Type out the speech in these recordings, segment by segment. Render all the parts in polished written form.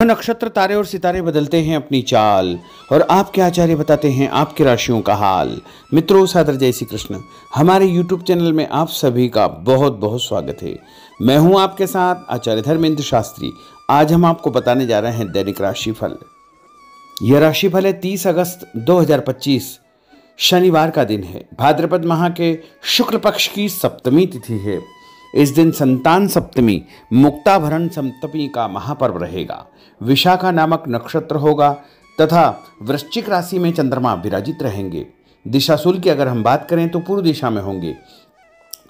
नक्षत्र तारे और सितारे बदलते हैं अपनी चाल और आपके आचार्य बताते हैं आपकी राशियों का हाल। मित्रों, सादर जय श्री कृष्ण। हमारे YouTube चैनल में आप सभी का बहुत बहुत स्वागत है। मैं हूं आपके साथ आचार्य धर्मेंद्र शास्त्री। आज हम आपको बताने जा रहे हैं दैनिक राशिफल। यह राशिफल है 30 अगस्त 2025 शनिवार का दिन है। भाद्रपद माह के शुक्ल पक्ष की सप्तमी तिथि है। इस दिन संतान सप्तमी मुक्ताभरण सप्तमी का महापर्व रहेगा। विशाखा नामक नक्षत्र होगा तथा वृश्चिक राशि में चंद्रमा विराजित रहेंगे। दिशाशूल की अगर हम बात करें तो पूर्व दिशा में होंगे।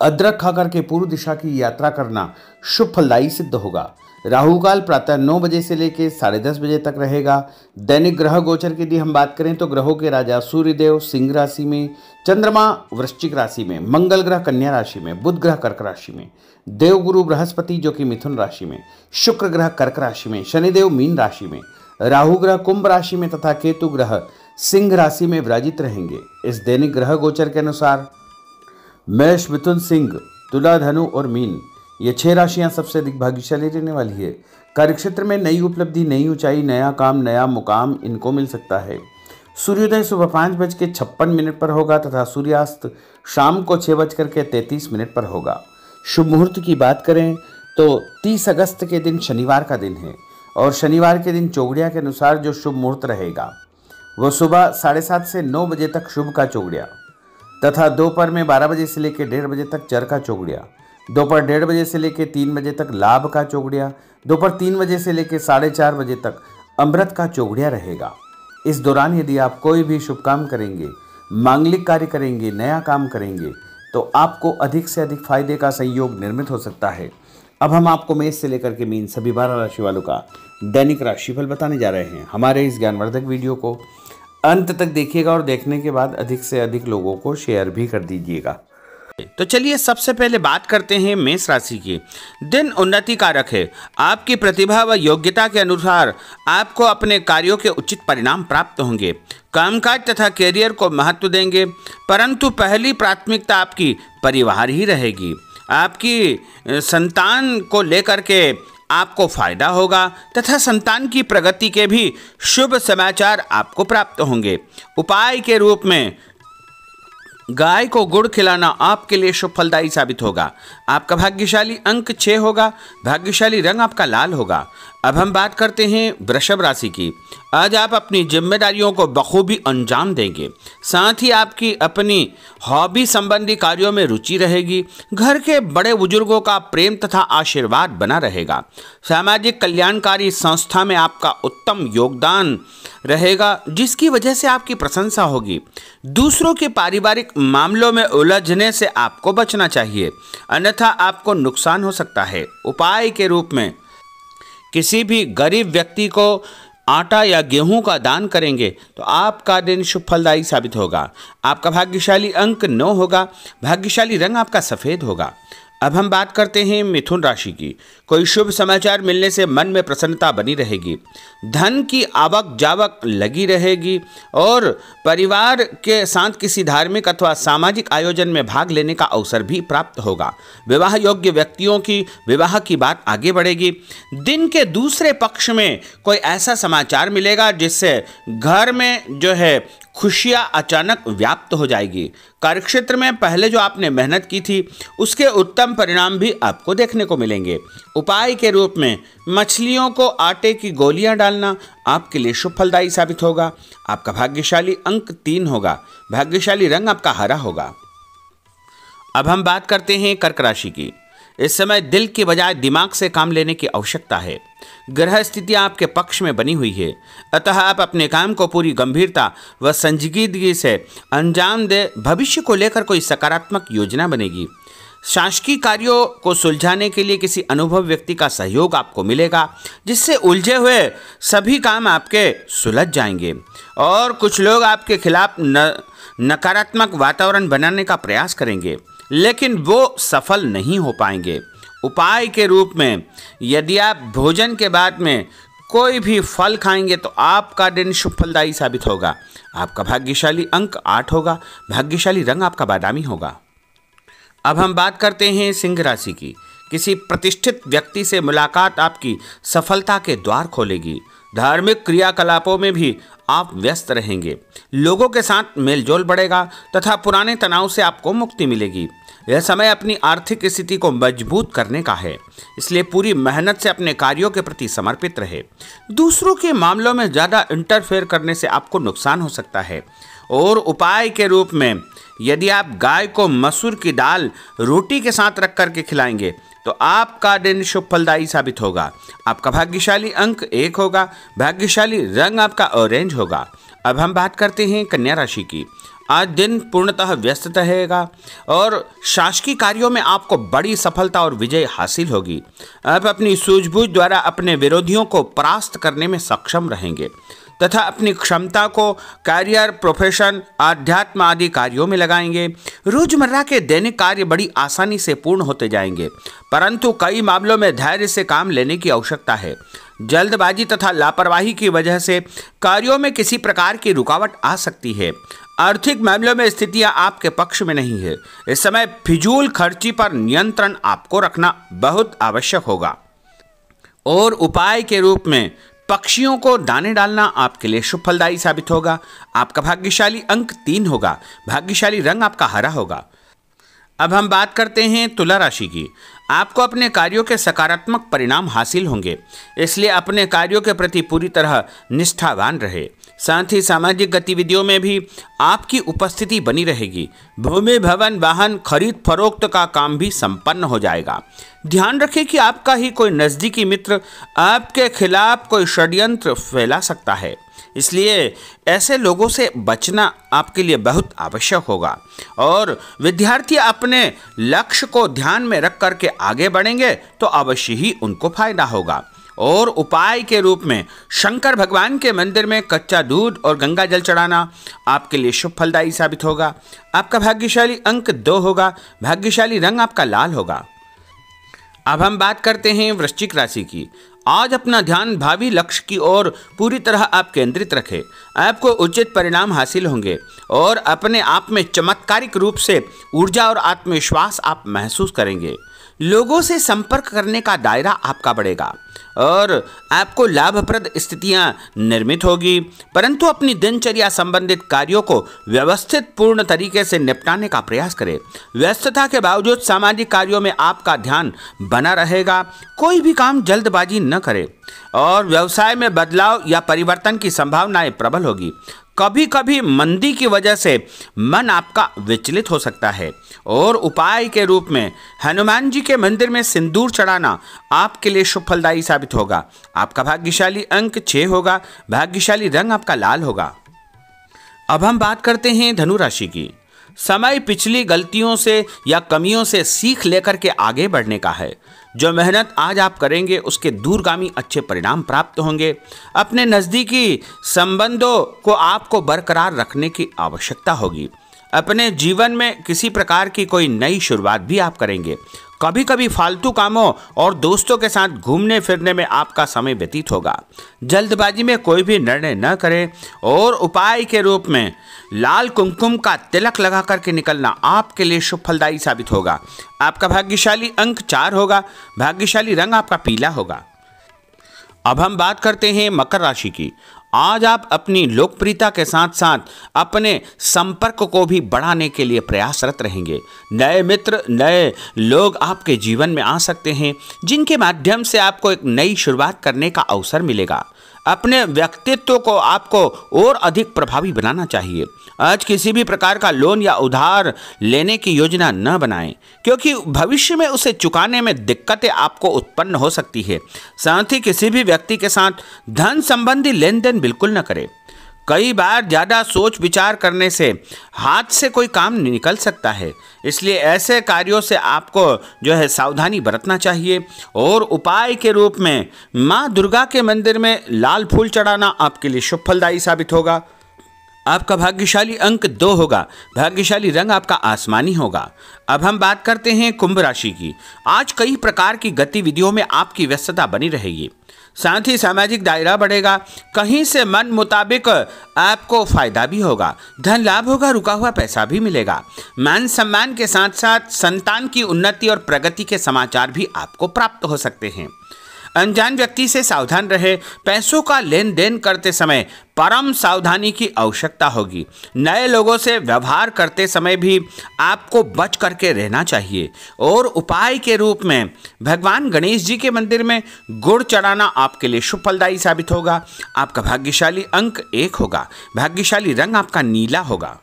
अदरक खाकर के पूर्व दिशा की यात्रा करना शुभ फलदायी सिद्ध होगा। राहु काल प्रातः 9 बजे से लेकर 10:30 बजे तक रहेगा। दैनिक ग्रह गोचर की यदि हम बात करें तो ग्रहों के राजा सूर्यदेव सिंह राशि में, चंद्रमा वृश्चिक राशि में, मंगल ग्रह कन्या राशि में, बुध ग्रह कर्क राशि में, देवगुरु बृहस्पति जो कि मिथुन राशि में, शुक्र ग्रह कर्क राशि में, शनिदेव मीन राशि में, राहु ग्रह कुंभ राशि में तथा केतु ग्रह सिंह राशि में विराजित रहेंगे। इस दैनिक ग्रह गोचर के अनुसार मेष, मिथुन, सिंह, तुला, धनु और मीन ये 6 राशियां सबसे अधिक भाग्यशाली रहने वाली है। कार्यक्षेत्र में नई उपलब्धि, नई ऊंचाई, नया काम, नया मुकाम इनको मिल सकता है। सूर्योदय सुबह 5:56 पर होगा तथा सूर्यास्त शाम को 6:33 पर होगा। शुभ मुहूर्त की बात करें तो 30 अगस्त के दिन शनिवार का दिन है और शनिवार के दिन चौगड़िया के अनुसार जो शुभ मुहूर्त रहेगा वो सुबह 7:30 से 9 बजे तक शुभ का चौगड़िया तथा दोपहर में 12 बजे से लेकर 1:30 बजे तक चर का चौगड़िया, दोपहर 1:30 बजे से लेकर 3 बजे तक लाभ का चौगड़िया, दोपहर 3 बजे से लेकर 4:30 बजे तक अमृत का चौगड़िया रहेगा। इस दौरान यदि आप कोई भी शुभ काम करेंगे, मांगलिक कार्य करेंगे, नया काम करेंगे तो आपको अधिक से अधिक फायदे का संयोग निर्मित हो सकता है। अब हम आपको मेष से लेकर के मीन सभी 12 राशि वालों का दैनिक राशिफल बताने जा रहे हैं। हमारे इस ज्ञानवर्धक वीडियो को अंत तक देखिएगा और देखने के बाद अधिक से अधिक लोगों को शेयर भी कर दीजिएगा। तो चलिए सबसे पहले बात करते हैं मेष राशि की। दिन उन्नति कारक है। आपकी प्रतिभा व योग्यता के अनुसार आपको अपने कार्यों के उचित परिणाम प्राप्त होंगे। कामकाज तथा कैरियर को महत्व देंगे, परंतु पहली प्राथमिकता आपकी परिवार ही रहेगी। आपकी संतान को लेकर के आपको फायदा होगा तथा संतान की प्रगति के भी शुभ समाचार आपको प्राप्त होंगे। उपाय के रूप में गाय को गुड़ खिलाना आपके लिए शुभ फलदायी साबित होगा। आपका भाग्यशाली अंक 6 होगा। भाग्यशाली रंग आपका लाल होगा। अब हम बात करते हैं वृषभ राशि की। आज आप अपनी जिम्मेदारियों को बखूबी अंजाम देंगे। साथ ही आपकी अपनी हॉबी संबंधी कार्यों में रुचि रहेगी। घर के बड़े बुजुर्गों का प्रेम तथा आशीर्वाद बना रहेगा। सामाजिक कल्याणकारी संस्था में आपका उत्तम योगदान रहेगा, जिसकी वजह से आपकी प्रशंसा होगी। दूसरों के पारिवारिक मामलों में उलझने से आपको बचना चाहिए, अन्यथा आपको नुकसान हो सकता है। उपाय के रूप में किसी भी गरीब व्यक्ति को आटा या गेहूं का दान करेंगे तो आपका दिन शुभ फलदायी साबित होगा। आपका भाग्यशाली अंक 9 होगा। भाग्यशाली रंग आपका सफ़ेद होगा। अब हम बात करते हैं मिथुन राशि की। कोई शुभ समाचार मिलने से मन में प्रसन्नता बनी रहेगी। धन की आवक जावक लगी रहेगी और परिवार के साथ किसी धार्मिक अथवा सामाजिक आयोजन में भाग लेने का अवसर भी प्राप्त होगा। विवाह योग्य व्यक्तियों की विवाह की बात आगे बढ़ेगी। दिन के दूसरे पक्ष में कोई ऐसा समाचार मिलेगा जिससे घर में जो है खुशियाँ अचानक व्याप्त हो जाएगी। कार्यक्षेत्र में पहले जो आपने मेहनत की थी उसके उत्तम परिणाम भी आपको देखने को मिलेंगे। उपाय के रूप में मछलियों को आटे की गोलियां डालना आपके लिए शुभ फलदायी साबित होगा। आपका भाग्यशाली अंक 3 होगा। भाग्यशाली रंग आपका हरा होगा। अब हम बात करते हैं कर्क राशि की। इस समय दिल की बजाय दिमाग से काम लेने की आवश्यकता है। ग्रह स्थितियां आपके पक्ष में बनी हुई है, अतः आप अपने काम को पूरी गंभीरता व संजीदगी से अंजाम दे। भविष्य को लेकर कोई सकारात्मक योजना बनेगी। शासकीय कार्यों को सुलझाने के लिए किसी अनुभवी व्यक्ति का सहयोग आपको मिलेगा, जिससे उलझे हुए सभी काम आपके सुलझ जाएंगे। और कुछ लोग आपके खिलाफ नकारात्मक वातावरण बनाने का प्रयास करेंगे, लेकिन वो सफल नहीं हो पाएंगे। उपाय के रूप में यदि आप भोजन के बाद में कोई भी फल खाएंगे तो आपका दिन शुभ फलदायी साबित होगा। आपका भाग्यशाली अंक 8 होगा। भाग्यशाली रंग आपका बादामी होगा। अब हम बात करते हैं सिंह राशि की। किसी प्रतिष्ठित व्यक्ति से मुलाकात आपकी सफलता के द्वार खोलेगी। धार्मिक क्रियाकलापों में भी आप व्यस्त रहेंगे। लोगों के साथ मेलजोल बढ़ेगा तथा पुराने तनाव से आपको मुक्ति मिलेगी। यह समय अपनी आर्थिक स्थिति को मजबूत करने का है, इसलिए पूरी मेहनत से अपने कार्यों के प्रति समर्पित रहे। दूसरों के मामलों में ज़्यादा इंटरफेयर करने से आपको नुकसान हो सकता है। और उपाय के रूप में यदि आप गाय को मसूर की दाल रोटी के साथ रख करके खिलाएंगे तो आपका दिन शुभ फलदायी साबित होगा। आपका भाग्यशाली अंक 1 होगा। भाग्यशाली रंग आपका ऑरेंज होगा। अब हम बात करते हैं कन्या राशि की। आज दिन पूर्णतः व्यस्त रहेगा और शासकीय कार्यों में आपको बड़ी सफलता और विजय हासिल होगी। आप अपनी सूझबूझ द्वारा अपने विरोधियों को परास्त करने में सक्षम रहेंगे तथा अपनी क्षमता को करियर, प्रोफेशन, आध्यात्म आदि कार्यों में लगाएंगे। रोजमर्रा के दैनिक कार्य बड़ी आसानी से पूर्ण होते जाएंगे, परंतु कई मामलों में धैर्य से काम लेने की आवश्यकता है। जल्दबाजी तथा लापरवाही की वजह से कार्यों में किसी प्रकार की रुकावट आ सकती है। आर्थिक मामलों में स्थितियां आपके पक्ष में नहीं है। इस समय फिजूल खर्ची पर नियंत्रण आपको रखना बहुत आवश्यक होगा। और उपाय के रूप में पक्षियों को दाने डालना आपके लिए शुभ फलदायी साबित होगा। आपका भाग्यशाली अंक 3 होगा। भाग्यशाली रंग आपका हरा होगा। अब हम बात करते हैं तुला राशि की। आपको अपने कार्यों के सकारात्मक परिणाम हासिल होंगे, इसलिए अपने कार्यों के प्रति पूरी तरह निष्ठावान रहे। साथ ही सामाजिक गतिविधियों में भी आपकी उपस्थिति बनी रहेगी। भूमि, भवन, वाहन खरीद फरोख्त का काम भी संपन्न हो जाएगा। ध्यान रखें कि आपका ही कोई नज़दीकी मित्र आपके खिलाफ कोई षड्यंत्र फैला सकता है, इसलिए ऐसे लोगों से बचना आपके लिए बहुत आवश्यक होगा। और विद्यार्थी अपने लक्ष्य को ध्यान में रख करके आगे बढ़ेंगे तो अवश्य ही उनको फायदा होगा। और उपाय के रूप में शंकर भगवान के मंदिर में कच्चा दूध और गंगा जल चढ़ाना आपके लिए शुभ फलदायी साबित होगा। आपका भाग्यशाली अंक 2 होगा। भाग्यशाली रंग आपका लाल होगा। अब हम बात करते हैं वृश्चिक राशि की। आज अपना ध्यान भावी लक्ष्य की ओर पूरी तरह आप केंद्रित रखें। आपको उचित परिणाम हासिल होंगे और अपने आप में चमत्कारिक रूप से ऊर्जा और आत्मविश्वास आप महसूस करेंगे। लोगों से संपर्क करने का दायरा आपका बढ़ेगा और आपको लाभप्रद स्थितियां निर्मित होगी, परंतु अपनी दिनचर्या संबंधित कार्यों को व्यवस्थित पूर्ण तरीके से निपटाने का प्रयास करें। व्यस्तता के बावजूद सामाजिक कार्यों में आपका ध्यान बना रहेगा। कोई भी काम जल्दबाजी न करें और व्यवसाय में बदलाव या परिवर्तन की संभावनाएं प्रबल होगी। कभी कभी मंदी की वजह से मन आपका विचलित हो सकता है। और उपाय के रूप में हनुमान जी के मंदिर में सिंदूर चढ़ाना आपके लिए शुभ फलदायी साबित होगा। आपका भाग्यशाली अंक 6 होगा। भाग्यशाली रंग आपका लाल होगा। अब हम बात करते हैं धनु राशि की। समय पिछली गलतियों से या कमियों से सीख लेकर के आगे बढ़ने का है। जो मेहनत आज आप करेंगे उसके दूरगामी अच्छे परिणाम प्राप्त होंगे। अपने नज़दीकी संबंधों को आपको बरकरार रखने की आवश्यकता होगी। अपने जीवन में किसी प्रकार की कोई नई शुरुआत भी आप करेंगे। कभी कभी फालतू कामों और दोस्तों के साथ घूमने फिरने में आपका समय व्यतीत होगा। जल्दबाजी में कोई भी निर्णय न करें। और उपाय के रूप में लाल कुमकुम का तिलक लगा करके निकलना आपके लिए शुभ फलदायी साबित होगा। आपका भाग्यशाली अंक 4 होगा। भाग्यशाली रंग आपका पीला होगा। अब हम बात करते हैं मकर राशि की। आज आप अपनी लोकप्रियता के साथ साथ अपने संपर्क को भी बढ़ाने के लिए प्रयासरत रहेंगे। नए मित्र, नए लोग आपके जीवन में आ सकते हैं, जिनके माध्यम से आपको एक नई शुरुआत करने का अवसर मिलेगा। अपने व्यक्तित्व को आपको और अधिक प्रभावी बनाना चाहिए। आज किसी भी प्रकार का लोन या उधार लेने की योजना न बनाएं, क्योंकि भविष्य में उसे चुकाने में दिक्कतें आपको उत्पन्न हो सकती है। साथ ही किसी भी व्यक्ति के साथ धन संबंधी लेन देन बिल्कुल न करें। कई बार ज़्यादा सोच विचार करने से हाथ से कोई काम निकल सकता है, इसलिए ऐसे कार्यों से आपको जो है सावधानी बरतना चाहिए। और उपाय के रूप में माँ दुर्गा के मंदिर में लाल फूल चढ़ाना आपके लिए शुभ फलदायी साबित होगा। आपका भाग्यशाली अंक 2 होगा। भाग्यशाली रंग आपका आसमानी होगा। अब हम बात करते हैं कुंभ राशि की। आज कई प्रकार की गतिविधियों में आपकी व्यस्तता बनी रहेगी, साथ ही सामाजिक दायरा बढ़ेगा। कहीं से मन मुताबिक आपको फायदा भी होगा, धन लाभ होगा, रुका हुआ पैसा भी मिलेगा। मान सम्मान के साथ साथ संतान की उन्नति और प्रगति के समाचार भी आपको प्राप्त हो सकते हैं। अनजान व्यक्ति से सावधान रहे। पैसों का लेन देन करते समय परम सावधानी की आवश्यकता होगी। नए लोगों से व्यवहार करते समय भी आपको बच करके रहना चाहिए। और उपाय के रूप में भगवान गणेश जी के मंदिर में गुड़ चढ़ाना आपके लिए शुभ फलदायी साबित होगा। आपका भाग्यशाली अंक 1 होगा। भाग्यशाली रंग आपका नीला होगा।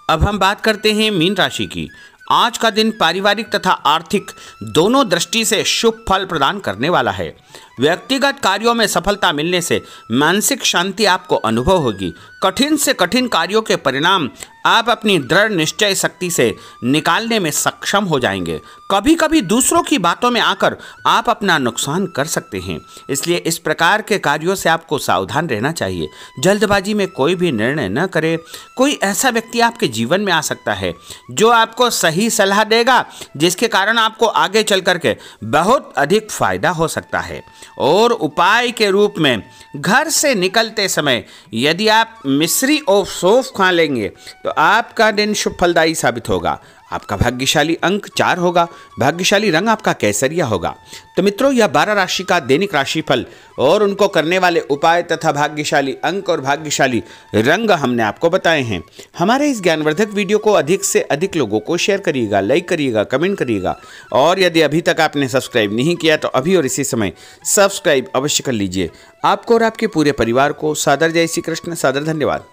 अब हम बात करते हैं मीन राशि की। आज का दिन पारिवारिक तथा आर्थिक दोनों दृष्टि से शुभ फल प्रदान करने वाला है। व्यक्तिगत कार्यों में सफलता मिलने से मानसिक शांति आपको अनुभव होगी। कठिन से कठिन कार्यों के परिणाम आप अपनी दृढ़ निश्चय शक्ति से निकालने में सक्षम हो जाएंगे। कभी कभी दूसरों की बातों में आकर आप अपना नुकसान कर सकते हैं, इसलिए इस प्रकार के कार्यों से आपको सावधान रहना चाहिए। जल्दबाजी में कोई भी निर्णय न करें। कोई ऐसा व्यक्ति आपके जीवन में आ सकता है जो आपको सही सलाह देगा, जिसके कारण आपको आगे चल करके बहुत अधिक फायदा हो सकता है। और उपाय के रूप में घर से निकलते समय यदि आप मिश्री और सौंफ खा लेंगे तो आपका दिन शुभ फलदायी साबित होगा। आपका भाग्यशाली अंक 4 होगा। भाग्यशाली रंग आपका केसरिया होगा। तो मित्रों, यह 12 राशि का दैनिक राशिफल और उनको करने वाले उपाय तथा भाग्यशाली अंक और भाग्यशाली रंग हमने आपको बताए हैं। हमारे इस ज्ञानवर्धक वीडियो को अधिक से अधिक लोगों को शेयर करिएगा, लाइक करिएगा, कमेंट करिएगा। और यदि अभी तक आपने सब्सक्राइब नहीं किया तो अभी और इसी समय सब्सक्राइब अवश्य कर लीजिए। आपको और आपके पूरे परिवार को सादर जय श्री कृष्ण, सादर धन्यवाद।